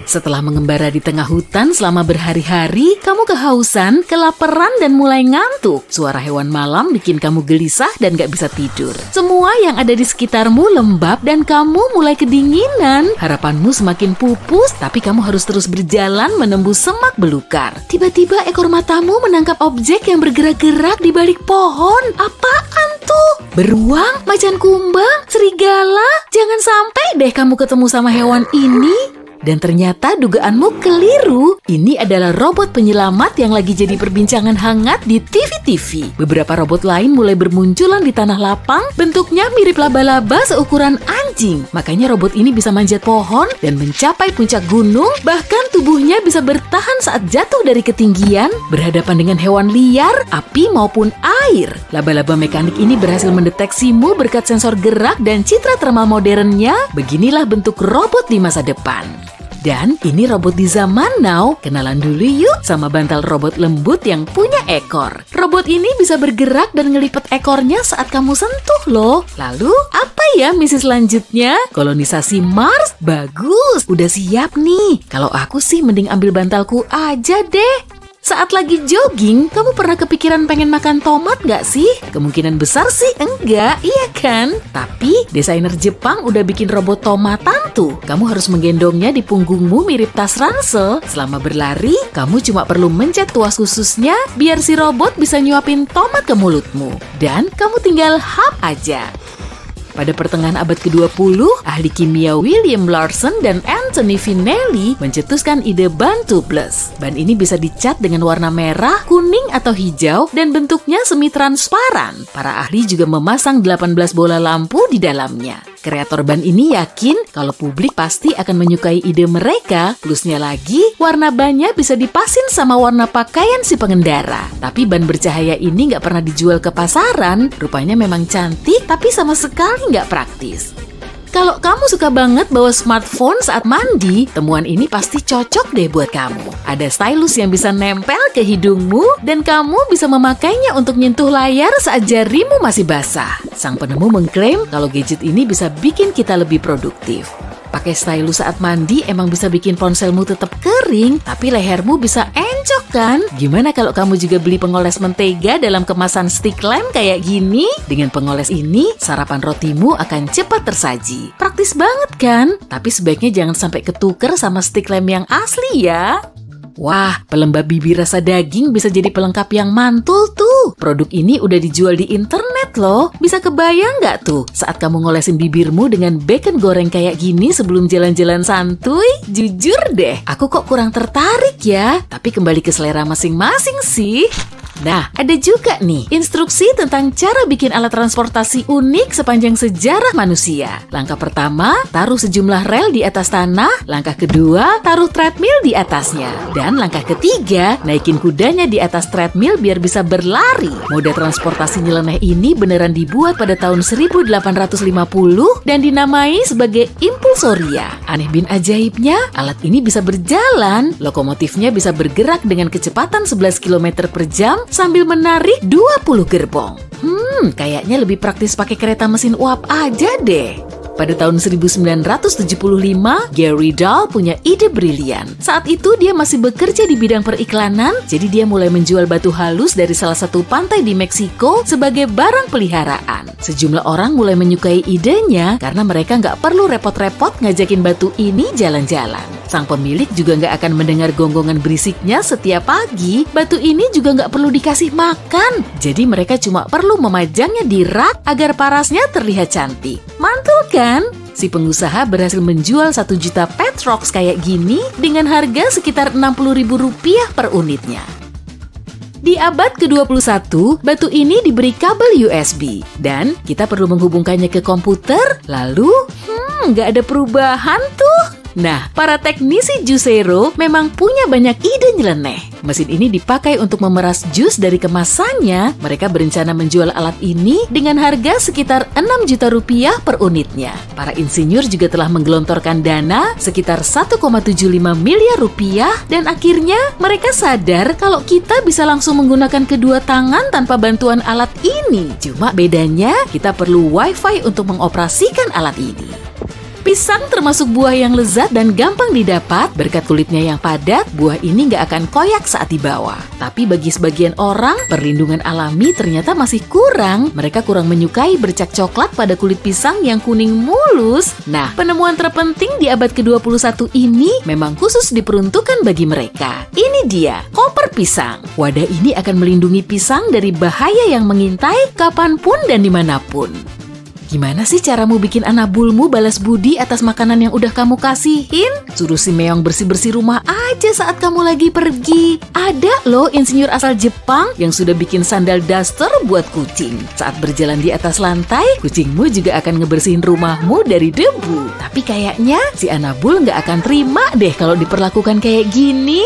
Setelah mengembara di tengah hutan selama berhari-hari, kamu kehausan, kelaparan, dan mulai ngantuk. Suara hewan malam bikin kamu gelisah dan gak bisa tidur. Semua yang ada di sekitarmu lembab dan kamu mulai kedinginan. Harapanmu semakin pupus, tapi kamu harus terus berjalan menembus semak belukar. Tiba-tiba ekor matamu menangkap objek yang bergerak-gerak di balik pohon. Apaan tuh? Beruang? Macan kumbang? Serigala? Jangan sampai deh kamu ketemu sama hewan ini. Dan ternyata dugaanmu keliru. Ini adalah robot penyelamat yang lagi jadi perbincangan hangat di TV-TV. Beberapa robot lain mulai bermunculan di tanah lapang. Bentuknya mirip laba-laba seukuran anjing. Makanya robot ini bisa manjat pohon dan mencapai puncak gunung. Bahkan tubuhnya bisa bertahan saat jatuh dari ketinggian, berhadapan dengan hewan liar, api maupun air. Laba-laba mekanik ini berhasil mendeteksimu berkat sensor gerak dan citra thermal modernnya. Beginilah bentuk robot di masa depan. Dan ini robot di zaman now. Kenalan dulu yuk sama bantal robot lembut yang punya ekor. Robot ini bisa bergerak dan ngelipet ekornya saat kamu sentuh loh. Lalu apa ya misi selanjutnya? Kolonisasi Mars? Bagus, udah siap nih. Kalau aku sih mending ambil bantalku aja deh. Saat lagi jogging, kamu pernah kepikiran pengen makan tomat gak sih? Kemungkinan besar sih enggak, iya kan? Tapi desainer Jepang udah bikin robot tomatan tuh. Kamu harus menggendongnya di punggungmu mirip tas ransel. Selama berlari, kamu cuma perlu mencet tuas khususnya biar si robot bisa nyuapin tomat ke mulutmu. Dan kamu tinggal hap aja. Pada pertengahan abad ke-20, ahli kimia William Larson dan Anthony Finelli mencetuskan ide ban tubeless. Ban ini bisa dicat dengan warna merah, kuning, atau hijau dan bentuknya semi-transparan. Para ahli juga memasang 18 bola lampu di dalamnya. Kreator ban ini yakin kalau publik pasti akan menyukai ide mereka. Plusnya lagi, warna bannya bisa dipasin sama warna pakaian si pengendara. Tapi ban bercahaya ini nggak pernah dijual ke pasaran. Rupanya memang cantik, tapi sama sekali nggak praktis. Kalau kamu suka banget bawa smartphone saat mandi, temuan ini pasti cocok deh buat kamu. Ada stylus yang bisa nempel ke hidungmu dan kamu bisa memakainya untuk nyentuh layar saat jarimu masih basah. Sang penemu mengklaim kalau gadget ini bisa bikin kita lebih produktif. Pakai stylus saat mandi emang bisa bikin ponselmu tetap kering, tapi lehermu bisa encok kan? Gimana kalau kamu juga beli pengoles mentega dalam kemasan stick lamp kayak gini? Dengan pengoles ini, sarapan rotimu akan cepat tersaji. Praktis banget kan? Tapi sebaiknya jangan sampai ketuker sama stick lamp yang asli ya. Wah, pelembab bibir rasa daging bisa jadi pelengkap yang mantul tuh. Produk ini udah dijual di internet loh. Bisa kebayang nggak tuh saat kamu ngolesin bibirmu dengan bacon goreng kayak gini sebelum jalan-jalan santuy? Jujur deh, aku kok kurang tertarik ya. Tapi kembali ke selera masing-masing sih. Nah, ada juga nih instruksi tentang cara bikin alat transportasi unik sepanjang sejarah manusia. Langkah pertama, taruh sejumlah rel di atas tanah. Langkah kedua, taruh treadmill di atasnya. Dan langkah ketiga, naikin kudanya di atas treadmill biar bisa berlari. Moda transportasi nyeleneh ini beneran dibuat pada tahun 1850 dan dinamai sebagai impulsoria. Aneh bin ajaibnya, alat ini bisa berjalan. Lokomotifnya bisa bergerak dengan kecepatan 11 km per jam sambil menarik 20 gerbong. Kayaknya lebih praktis pakai kereta mesin uap aja deh. Pada tahun 1975, Gary Dahl punya ide brilian. Saat itu dia masih bekerja di bidang periklanan, jadi dia mulai menjual batu halus dari salah satu pantai di Meksiko sebagai barang peliharaan. Sejumlah orang mulai menyukai idenya karena mereka nggak perlu repot-repot ngajakin batu ini jalan-jalan. Sang pemilik juga nggak akan mendengar gonggongan berisiknya setiap pagi. Batu ini juga nggak perlu dikasih makan. Jadi mereka cuma perlu memajangnya di rak agar parasnya terlihat cantik. Mantul kan? Si pengusaha berhasil menjual 1 juta pet rocks kayak gini dengan harga sekitar Rp60.000 per unitnya. Di abad ke-21, batu ini diberi kabel USB dan kita perlu menghubungkannya ke komputer. Lalu, nggak ada perubahan tuh. Nah, para teknisi Juicero memang punya banyak ide nyeleneh. Mesin ini dipakai untuk memeras jus dari kemasannya. Mereka berencana menjual alat ini dengan harga sekitar Rp6 juta per unitnya. Para insinyur juga telah menggelontorkan dana sekitar Rp1,75 miliar dan akhirnya mereka sadar kalau kita bisa langsung menggunakan kedua tangan tanpa bantuan alat ini. Cuma bedanya kita perlu wifi untuk mengoperasikan alat ini. Pisang termasuk buah yang lezat dan gampang didapat. Berkat kulitnya yang padat, buah ini nggak akan koyak saat dibawa. Tapi bagi sebagian orang, perlindungan alami ternyata masih kurang. Mereka kurang menyukai bercak coklat pada kulit pisang yang kuning mulus. Nah, penemuan terpenting di abad ke-21 ini memang khusus diperuntukkan bagi mereka. Ini dia, koper pisang. Wadah ini akan melindungi pisang dari bahaya yang mengintai kapanpun dan dimanapun. Gimana sih caramu bikin anak bulmu balas budi atas makanan yang udah kamu kasihin? Suruh si Meong bersih-bersih rumah aja saat kamu lagi pergi. Ada loh insinyur asal Jepang yang sudah bikin sandal duster buat kucing. Saat berjalan di atas lantai, kucingmu juga akan ngebersihin rumahmu dari debu. Tapi kayaknya si Anabul nggak akan terima deh kalau diperlakukan kayak gini.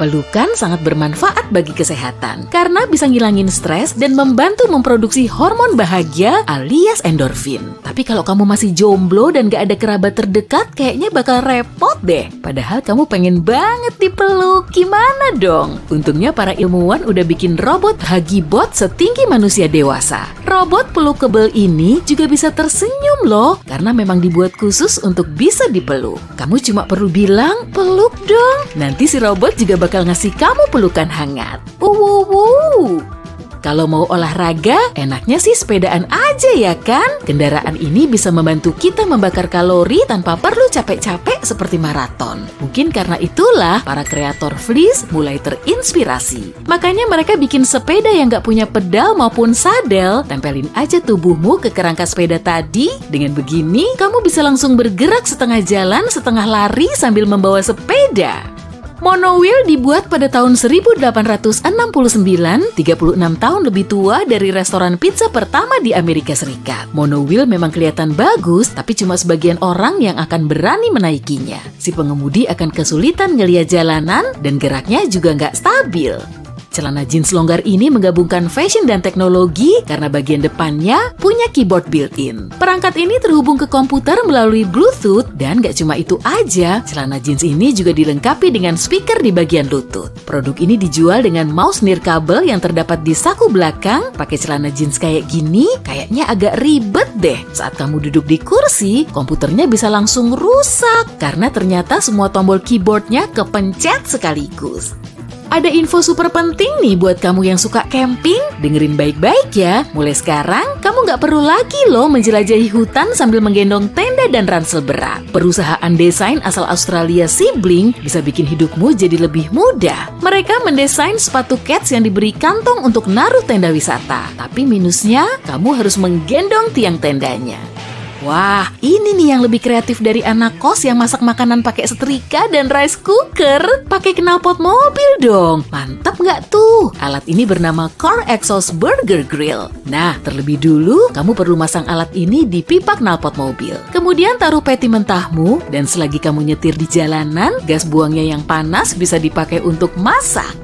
Pelukan sangat bermanfaat bagi kesehatan karena bisa ngilangin stres dan membantu memproduksi hormon bahagia alias endorfin. Tapi kalau kamu masih jomblo dan gak ada kerabat terdekat, kayaknya bakal repot deh. Padahal kamu pengen banget dipeluk. Gimana dong? Untungnya para ilmuwan udah bikin robot Hugibot setinggi manusia dewasa. Robot pelukable ini juga bisa tersenyum loh, karena memang dibuat khusus untuk bisa dipeluk. Kamu cuma perlu bilang, peluk dong. Nanti si robot juga bakal ngasih kamu pelukan hangat. Kalau mau olahraga, enaknya sih sepedaan aja ya kan? Kendaraan ini bisa membantu kita membakar kalori tanpa perlu capek-capek seperti maraton. Mungkin karena itulah para kreator fleece mulai terinspirasi. Makanya mereka bikin sepeda yang gak punya pedal maupun sadel. Tempelin aja tubuhmu ke kerangka sepeda tadi. Dengan begini, kamu bisa langsung bergerak setengah jalan, setengah lari sambil membawa sepeda. Monowheel dibuat pada tahun 1869, 36 tahun lebih tua dari restoran pizza pertama di Amerika Serikat. Monowheel memang kelihatan bagus, tapi cuma sebagian orang yang akan berani menaikinya. Si pengemudi akan kesulitan ngeliat jalanan dan geraknya juga nggak stabil. Celana jeans longgar ini menggabungkan fashion dan teknologi karena bagian depannya punya keyboard built-in. Perangkat ini terhubung ke komputer melalui Bluetooth dan gak cuma itu aja, celana jeans ini juga dilengkapi dengan speaker di bagian lutut. Produk ini dijual dengan mouse nirkabel yang terdapat di saku belakang. Pakai celana jeans kayak gini, kayaknya agak ribet deh. Saat kamu duduk di kursi, komputernya bisa langsung rusak karena ternyata semua tombol keyboardnya kepencet sekaligus. Ada info super penting nih buat kamu yang suka camping. Dengerin baik-baik ya. Mulai sekarang, kamu nggak perlu lagi loh menjelajahi hutan sambil menggendong tenda dan ransel berat. Perusahaan desain asal Australia Sibling bisa bikin hidupmu jadi lebih mudah. Mereka mendesain sepatu kets yang diberi kantong untuk naruh tenda wisata. Tapi minusnya, kamu harus menggendong tiang tendanya. Wah, ini nih yang lebih kreatif dari anak kos yang masak makanan pakai setrika dan rice cooker. Pakai knalpot mobil dong. Mantap nggak tuh? Alat ini bernama Core Exhaust Burger Grill. Nah, terlebih dulu, kamu perlu masang alat ini di pipa knalpot mobil. Kemudian taruh peti mentahmu, dan selagi kamu nyetir di jalanan, gas buangnya yang panas bisa dipakai untuk masak.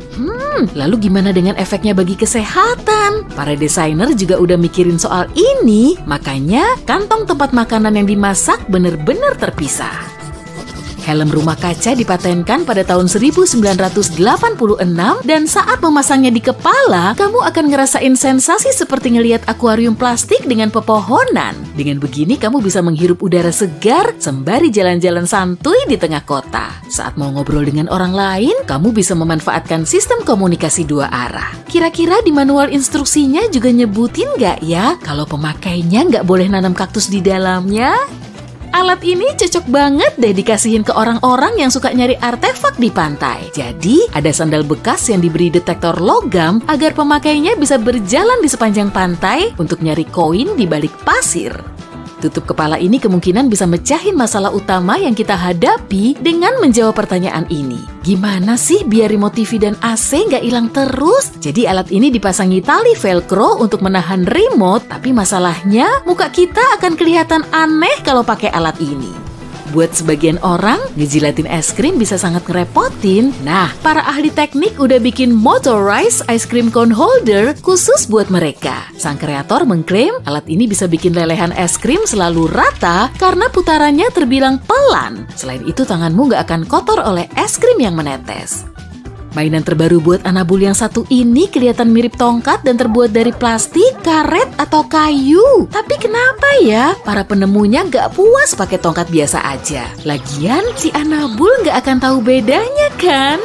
Lalu gimana dengan efeknya bagi kesehatan? Para desainer juga udah mikirin soal ini, makanya kantong tempat makanan yang dimasak benar-benar terpisah. Helm rumah kaca dipatenkan pada tahun 1986 dan saat memasangnya di kepala, kamu akan ngerasain sensasi seperti ngelihat akuarium plastik dengan pepohonan. Dengan begini, kamu bisa menghirup udara segar sembari jalan-jalan santuy di tengah kota. Saat mau ngobrol dengan orang lain, kamu bisa memanfaatkan sistem komunikasi dua arah. Kira-kira di manual instruksinya juga nyebutin nggak ya kalau pemakainya nggak boleh nanam kaktus di dalamnya? Alat ini cocok banget deh dikasihin ke orang-orang yang suka nyari artefak di pantai. Jadi, ada sandal bekas yang diberi detektor logam agar pemakainya bisa berjalan di sepanjang pantai untuk nyari koin di balik pasir. Tutup kepala ini kemungkinan bisa mecahin masalah utama yang kita hadapi dengan menjawab pertanyaan ini. Gimana sih biar remote TV dan AC nggak hilang terus? Jadi alat ini dipasangi tali velcro untuk menahan remote, tapi masalahnya muka kita akan kelihatan aneh kalau pakai alat ini. Buat sebagian orang, ngejilatin es krim bisa sangat ngerepotin. Nah, para ahli teknik udah bikin motorized ice cream cone holder khusus buat mereka. Sang kreator mengklaim alat ini bisa bikin lelehan es krim selalu rata karena putarannya terbilang pelan. Selain itu, tanganmu nggak akan kotor oleh es krim yang menetes. Mainan terbaru buat Anabul yang satu ini kelihatan mirip tongkat dan terbuat dari plastik, karet, atau kayu. Tapi kenapa ya para penemunya nggak puas pakai tongkat biasa aja? Lagian si Anabul nggak akan tahu bedanya kan?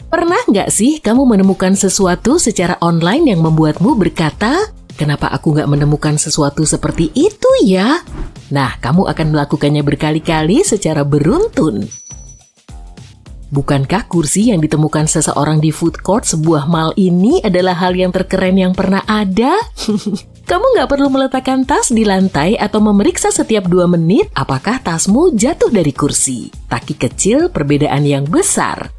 Pernah nggak sih kamu menemukan sesuatu secara online yang membuatmu berkata, kenapa aku nggak menemukan sesuatu seperti itu ya? Nah, kamu akan melakukannya berkali-kali secara beruntun. Bukankah kursi yang ditemukan seseorang di food court sebuah mall ini adalah hal yang terkeren yang pernah ada? Kamu nggak perlu meletakkan tas di lantai atau memeriksa setiap 2 menit apakah tasmu jatuh dari kursi. Taki kecil, perbedaan yang besar.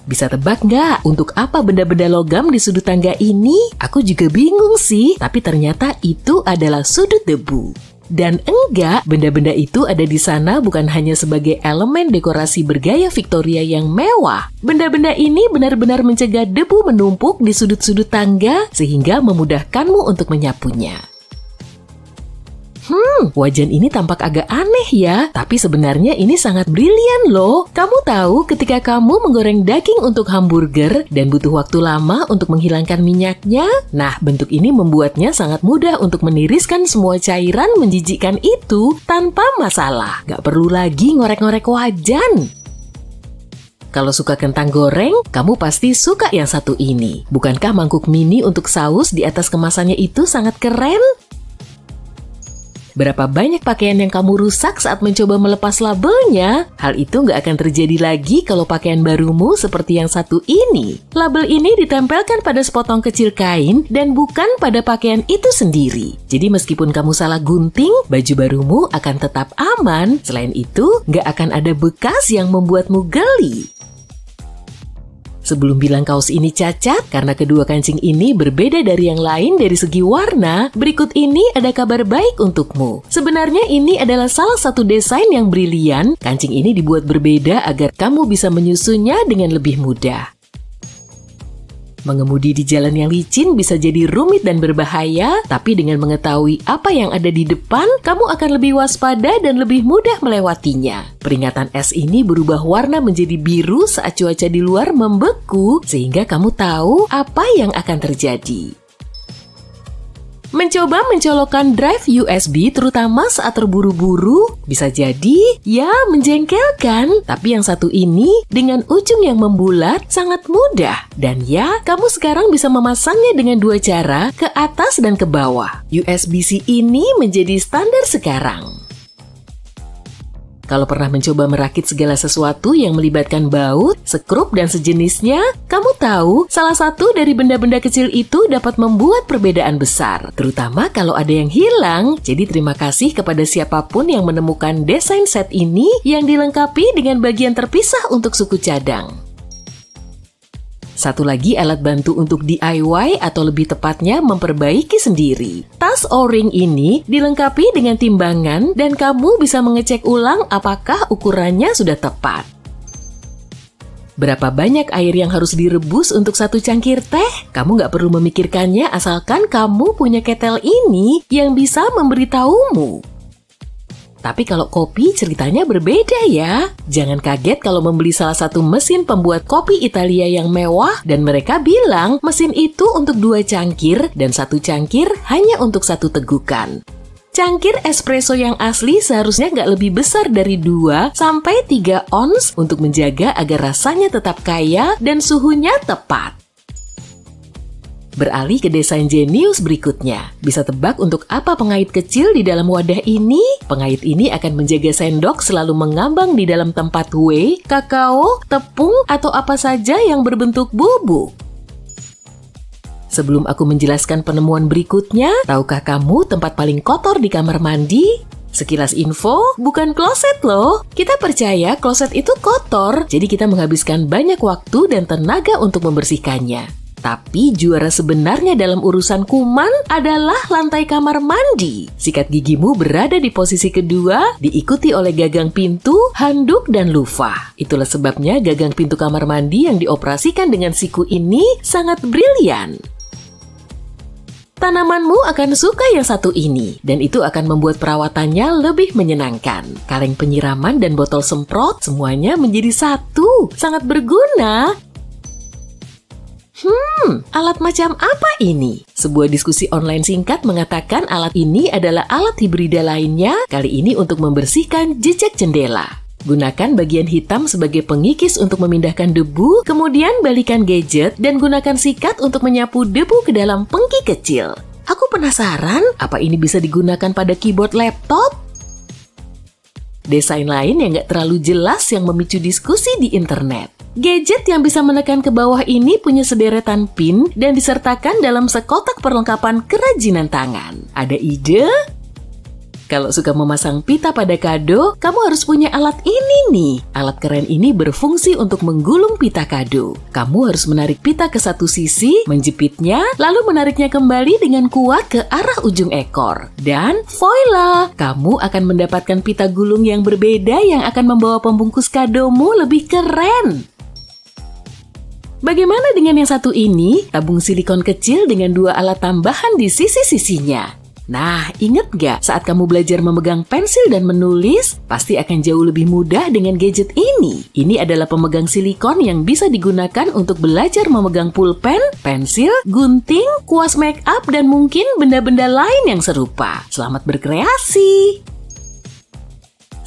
Bisa tebak nggak untuk apa benda-benda logam di sudut tangga ini? Aku juga bingung sih, tapi ternyata itu adalah sudut debu. Dan enggak, benda-benda itu ada di sana bukan hanya sebagai elemen dekorasi bergaya Victoria yang mewah. Benda-benda ini benar-benar mencegah debu menumpuk di sudut-sudut tangga sehingga memudahkanmu untuk menyapunya. Wajan ini tampak agak aneh ya, tapi sebenarnya ini sangat brilian loh. Kamu tahu ketika kamu menggoreng daging untuk hamburger dan butuh waktu lama untuk menghilangkan minyaknya? Nah, bentuk ini membuatnya sangat mudah untuk meniriskan semua cairan menjijikkan itu tanpa masalah. Gak perlu lagi ngorek-ngorek wajan. Kalau suka kentang goreng, kamu pasti suka yang satu ini. Bukankah mangkuk mini untuk saus di atas kemasannya itu sangat keren? Berapa banyak pakaian yang kamu rusak saat mencoba melepas labelnya? Hal itu nggak akan terjadi lagi kalau pakaian barumu seperti yang satu ini. Label ini ditempelkan pada sepotong kecil kain dan bukan pada pakaian itu sendiri. Jadi meskipun kamu salah gunting, baju barumu akan tetap aman. Selain itu, nggak akan ada bekas yang membuatmu geli. Sebelum bilang kaos ini cacat, karena kedua kancing ini berbeda dari yang lain dari segi warna, berikut ini ada kabar baik untukmu. Sebenarnya ini adalah salah satu desain yang brilian. Kancing ini dibuat berbeda agar kamu bisa menyusunnya dengan lebih mudah. Mengemudi di jalan yang licin bisa jadi rumit dan berbahaya, tapi dengan mengetahui apa yang ada di depan, kamu akan lebih waspada dan lebih mudah melewatinya. Peringatan S ini berubah warna menjadi biru saat cuaca di luar membeku, sehingga kamu tahu apa yang akan terjadi. Mencoba mencolokkan drive USB terutama saat terburu-buru bisa jadi ya menjengkelkan. Tapi yang satu ini dengan ujung yang membulat sangat mudah. Dan ya, kamu sekarang bisa memasangnya dengan 2 cara, ke atas dan ke bawah. USB-C ini menjadi standar sekarang. Kalau pernah mencoba merakit segala sesuatu yang melibatkan baut, sekrup, dan sejenisnya, kamu tahu salah satu dari benda-benda kecil itu dapat membuat perbedaan besar. Terutama kalau ada yang hilang. Jadi terima kasih kepada siapapun yang menemukan desain set ini yang dilengkapi dengan bagian terpisah untuk suku cadang. Satu lagi alat bantu untuk DIY atau lebih tepatnya memperbaiki sendiri. Tas O-ring ini dilengkapi dengan timbangan dan kamu bisa mengecek ulang apakah ukurannya sudah tepat. Berapa banyak air yang harus direbus untuk 1 cangkir teh? Kamu nggak perlu memikirkannya asalkan kamu punya ketel ini yang bisa memberitahumu. Tapi kalau kopi ceritanya berbeda ya. Jangan kaget kalau membeli salah satu mesin pembuat kopi Italia yang mewah dan mereka bilang mesin itu untuk 2 cangkir dan 1 cangkir hanya untuk 1 tegukan. Cangkir espresso yang asli seharusnya nggak lebih besar dari 2-3 ons untuk menjaga agar rasanya tetap kaya dan suhunya tepat. Beralih ke desain jenius berikutnya. Bisa tebak untuk apa pengait kecil di dalam wadah ini? Pengait ini akan menjaga sendok selalu mengambang di dalam tempat whey, kakao, tepung, atau apa saja yang berbentuk bubuk. Sebelum aku menjelaskan penemuan berikutnya, tahukah kamu tempat paling kotor di kamar mandi? Sekilas info, bukan kloset loh. Kita percaya kloset itu kotor, jadi kita menghabiskan banyak waktu dan tenaga untuk membersihkannya. Tapi juara sebenarnya dalam urusan kuman adalah lantai kamar mandi. Sikat gigimu berada di posisi kedua, diikuti oleh gagang pintu, handuk, dan lufa. Itulah sebabnya gagang pintu kamar mandi yang dioperasikan dengan siku ini sangat brilian. Tanamanmu akan suka yang satu ini, dan itu akan membuat perawatannya lebih menyenangkan. Kaleng penyiraman dan botol semprot, semuanya menjadi satu. Sangat berguna. Alat macam apa ini? Sebuah diskusi online singkat mengatakan alat ini adalah alat hibrida lainnya, kali ini untuk membersihkan jejak jendela. Gunakan bagian hitam sebagai pengikis untuk memindahkan debu, kemudian balikan gadget dan gunakan sikat untuk menyapu debu ke dalam pengki kecil. Aku penasaran, apa ini bisa digunakan pada keyboard laptop? Desain lain yang gak terlalu jelas yang memicu diskusi di internet. Gadget yang bisa menekan ke bawah ini punya sederetan pin dan disertakan dalam sekotak perlengkapan kerajinan tangan. Ada ide? Kalau suka memasang pita pada kado, kamu harus punya alat ini nih. Alat keren ini berfungsi untuk menggulung pita kado. Kamu harus menarik pita ke satu sisi, menjepitnya, lalu menariknya kembali dengan kuat ke arah ujung ekor. Dan voila! Kamu akan mendapatkan pita gulung yang berbeda yang akan membawa pembungkus kadomu lebih keren. Bagaimana dengan yang satu ini? Tabung silikon kecil dengan 2 alat tambahan di sisi-sisinya. Nah, ingat gak saat kamu belajar memegang pensil dan menulis? Pasti akan jauh lebih mudah dengan gadget ini. Ini adalah pemegang silikon yang bisa digunakan untuk belajar memegang pulpen, pensil, gunting, kuas make up, dan mungkin benda-benda lain yang serupa. Selamat berkreasi!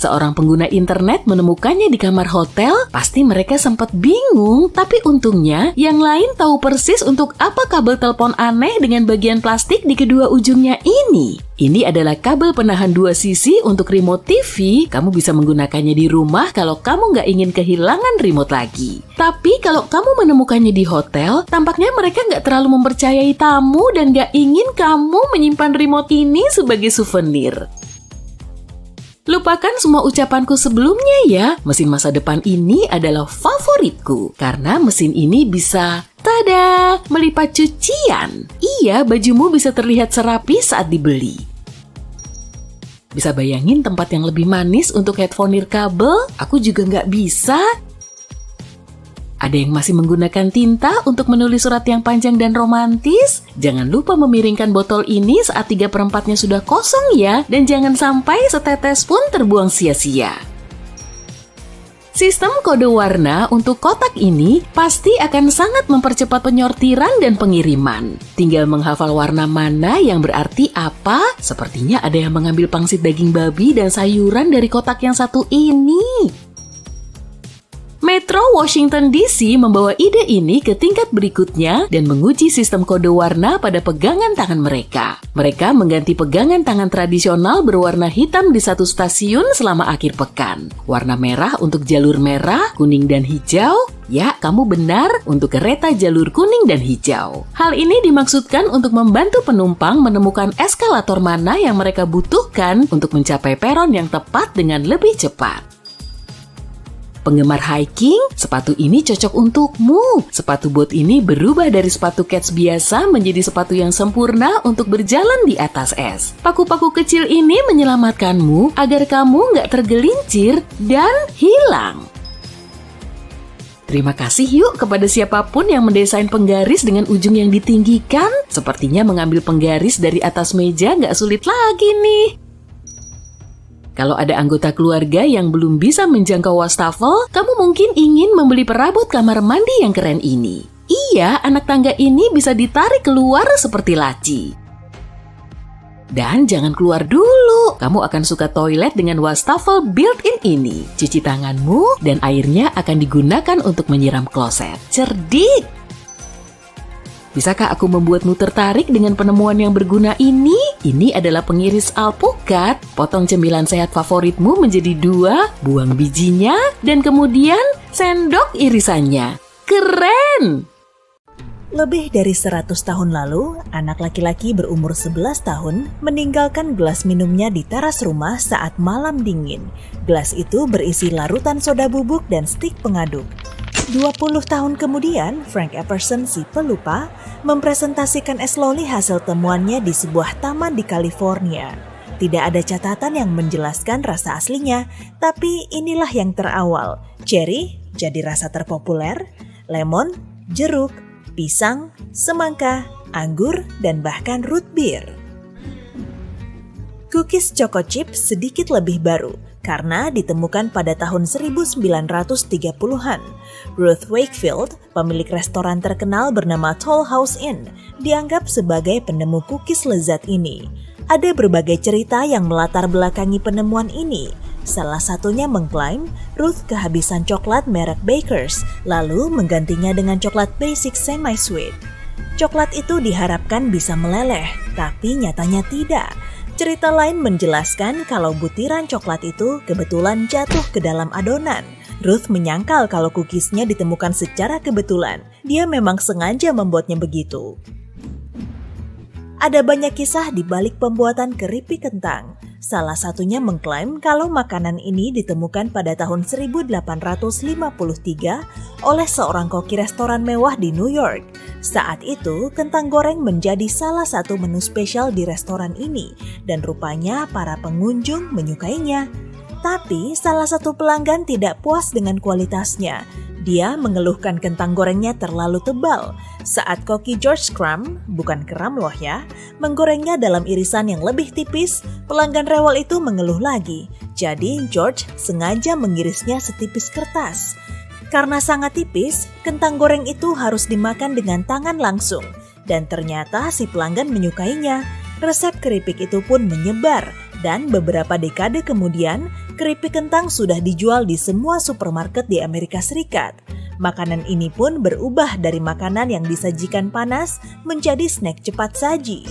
Seorang pengguna internet menemukannya di kamar hotel, pasti mereka sempat bingung, tapi untungnya yang lain tahu persis untuk apa kabel telepon aneh dengan bagian plastik di kedua ujungnya ini. Ini adalah kabel penahan 2 sisi untuk remote TV. Kamu bisa menggunakannya di rumah kalau kamu nggak ingin kehilangan remote lagi. Tapi kalau kamu menemukannya di hotel, tampaknya mereka nggak terlalu mempercayai tamu dan nggak ingin kamu menyimpan remote ini sebagai souvenir. Lupakan semua ucapanku sebelumnya ya, mesin masa depan ini adalah favoritku. Karena mesin ini bisa, tada, melipat cucian. Iya, bajumu bisa terlihat serapi saat dibeli. Bisa bayangin tempat yang lebih manis untuk headphone nirkabel? Aku juga nggak bisa. Ada yang masih menggunakan tinta untuk menulis surat yang panjang dan romantis? Jangan lupa memiringkan botol ini saat 3/4-nya sudah kosong ya, dan jangan sampai setetes pun terbuang sia-sia. Sistem kode warna untuk kotak ini pasti akan sangat mempercepat penyortiran dan pengiriman. Tinggal menghafal warna mana yang berarti apa. Sepertinya ada yang mengambil pangsit daging babi dan sayuran dari kotak yang satu ini. Metro Washington DC membawa ide ini ke tingkat berikutnya dan menguji sistem kode warna pada pegangan tangan mereka. Mereka mengganti pegangan tangan tradisional berwarna hitam di satu stasiun selama akhir pekan. Warna merah untuk jalur merah, kuning, dan hijau. Ya, kamu benar, untuk kereta jalur kuning dan hijau. Hal ini dimaksudkan untuk membantu penumpang menemukan eskalator mana yang mereka butuhkan untuk mencapai peron yang tepat dengan lebih cepat. Penggemar hiking, sepatu ini cocok untukmu. Sepatu bot ini berubah dari sepatu kets biasa menjadi sepatu yang sempurna untuk berjalan di atas es. Paku-paku kecil ini menyelamatkanmu agar kamu nggak tergelincir dan hilang. Terima kasih yuk kepada siapapun yang mendesain penggaris dengan ujung yang ditinggikan. Sepertinya mengambil penggaris dari atas meja nggak sulit lagi nih. Kalau ada anggota keluarga yang belum bisa menjangkau wastafel, kamu mungkin ingin membeli perabot kamar mandi yang keren ini. Iya, anak tangga ini bisa ditarik keluar seperti laci. Dan jangan keluar dulu, kamu akan suka toilet dengan wastafel built-in ini. Cuci tanganmu dan airnya akan digunakan untuk menyiram kloset. Cerdik! Bisakah aku membuatmu tertarik dengan penemuan yang berguna ini? Ini adalah pengiris alpukat. Potong cemilan sehat favoritmu menjadi 2, buang bijinya, dan kemudian sendok irisannya. Keren! Lebih dari 100 tahun lalu, anak laki-laki berumur 11 tahun meninggalkan gelas minumnya di teras rumah saat malam dingin. Gelas itu berisi larutan soda bubuk dan stik pengaduk. 20 tahun kemudian, Frank Epperson si pelupa mempresentasikan es loli hasil temuannya di sebuah taman di California. Tidak ada catatan yang menjelaskan rasa aslinya, tapi inilah yang terawal. Cherry jadi rasa terpopuler, lemon, jeruk, pisang, semangka, anggur, dan bahkan root beer. Cookies Choco Chip sedikit lebih baru karena ditemukan pada tahun 1930-an. Ruth Wakefield, pemilik restoran terkenal bernama Toll House Inn, dianggap sebagai penemu cookies lezat ini. Ada berbagai cerita yang melatar belakangi penemuan ini. Salah satunya mengklaim Ruth kehabisan coklat merek Bakers, lalu menggantinya dengan coklat basic semi-sweet. Coklat itu diharapkan bisa meleleh, tapi nyatanya tidak. Cerita lain menjelaskan kalau butiran coklat itu kebetulan jatuh ke dalam adonan. Ruth menyangkal kalau cookiesnya ditemukan secara kebetulan. Dia memang sengaja membuatnya begitu. Ada banyak kisah di balik pembuatan keripik kentang. Salah satunya mengklaim kalau makanan ini ditemukan pada tahun 1853 oleh seorang koki restoran mewah di New York. Saat itu, kentang goreng menjadi salah satu menu spesial di restoran ini dan rupanya para pengunjung menyukainya. Tapi salah satu pelanggan tidak puas dengan kualitasnya. Dia mengeluhkan kentang gorengnya terlalu tebal. Saat koki George Crumb, bukan Kram loh ya, menggorengnya dalam irisan yang lebih tipis, pelanggan rewel itu mengeluh lagi. Jadi George sengaja mengirisnya setipis kertas. Karena sangat tipis, kentang goreng itu harus dimakan dengan tangan langsung. Dan ternyata si pelanggan menyukainya. Resep keripik itu pun menyebar. Dan beberapa dekade kemudian, keripik kentang sudah dijual di semua supermarket di Amerika Serikat. Makanan ini pun berubah dari makanan yang disajikan panas menjadi snack cepat saji.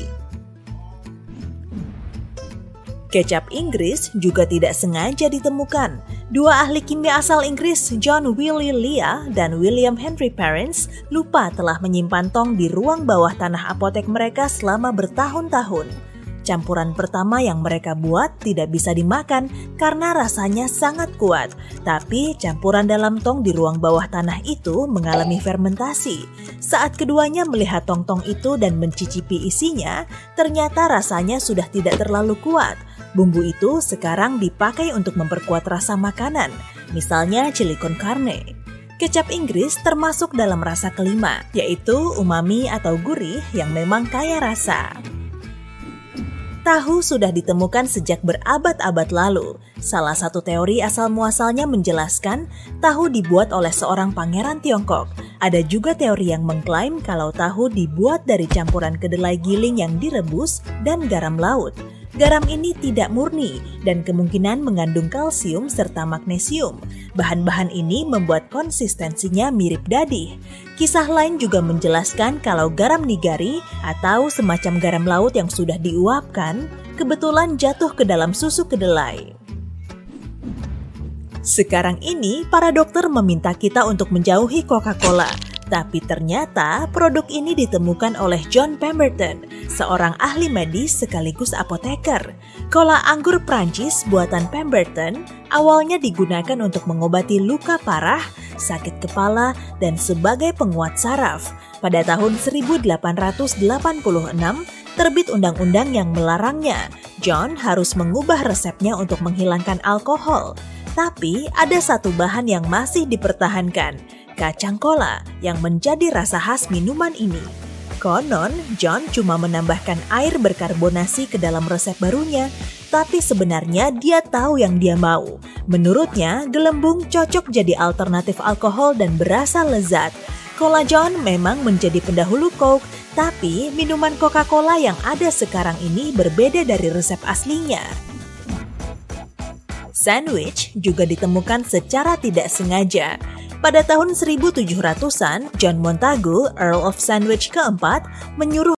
Kecap Inggris juga tidak sengaja ditemukan. Dua ahli kimia asal Inggris, John Wiley Leah dan William Henry Perrins, lupa telah menyimpan tong di ruang bawah tanah apotek mereka selama bertahun-tahun. Campuran pertama yang mereka buat tidak bisa dimakan karena rasanya sangat kuat. Tapi campuran dalam tong di ruang bawah tanah itu mengalami fermentasi. Saat keduanya melihat tong-tong itu dan mencicipi isinya, ternyata rasanya sudah tidak terlalu kuat. Bumbu itu sekarang dipakai untuk memperkuat rasa makanan, misalnya chili con carne. Kecap Inggris termasuk dalam rasa kelima, yaitu umami atau gurih yang memang kaya rasa. Tahu sudah ditemukan sejak berabad-abad lalu. Salah satu teori asal-muasalnya menjelaskan tahu dibuat oleh seorang pangeran Tiongkok. Ada juga teori yang mengklaim kalau tahu dibuat dari campuran kedelai giling yang direbus dan garam laut. Garam ini tidak murni dan kemungkinan mengandung kalsium serta magnesium. Bahan-bahan ini membuat konsistensinya mirip dadih. Kisah lain juga menjelaskan kalau garam nigari atau semacam garam laut yang sudah diuapkan kebetulan jatuh ke dalam susu kedelai. Sekarang ini, para dokter meminta kita untuk menjauhi Coca-Cola. Tapi ternyata produk ini ditemukan oleh John Pemberton, seorang ahli medis sekaligus apoteker. Cola anggur Prancis buatan Pemberton awalnya digunakan untuk mengobati luka parah, sakit kepala, dan sebagai penguat saraf. Pada tahun 1886, terbit undang-undang yang melarangnya. John harus mengubah resepnya untuk menghilangkan alkohol. Tapi ada satu bahan yang masih dipertahankan, kacang kola yang menjadi rasa khas minuman ini. Konon, John cuma menambahkan air berkarbonasi ke dalam resep barunya, tapi sebenarnya dia tahu yang dia mau. Menurutnya, gelembung cocok jadi alternatif alkohol dan berasa lezat. Cola John memang menjadi pendahulu Coke, tapi minuman Coca-Cola yang ada sekarang ini berbeda dari resep aslinya. Sandwich juga ditemukan secara tidak sengaja. Pada tahun 1700-an, John Montagu, Earl of Sandwich keempat, menyuruh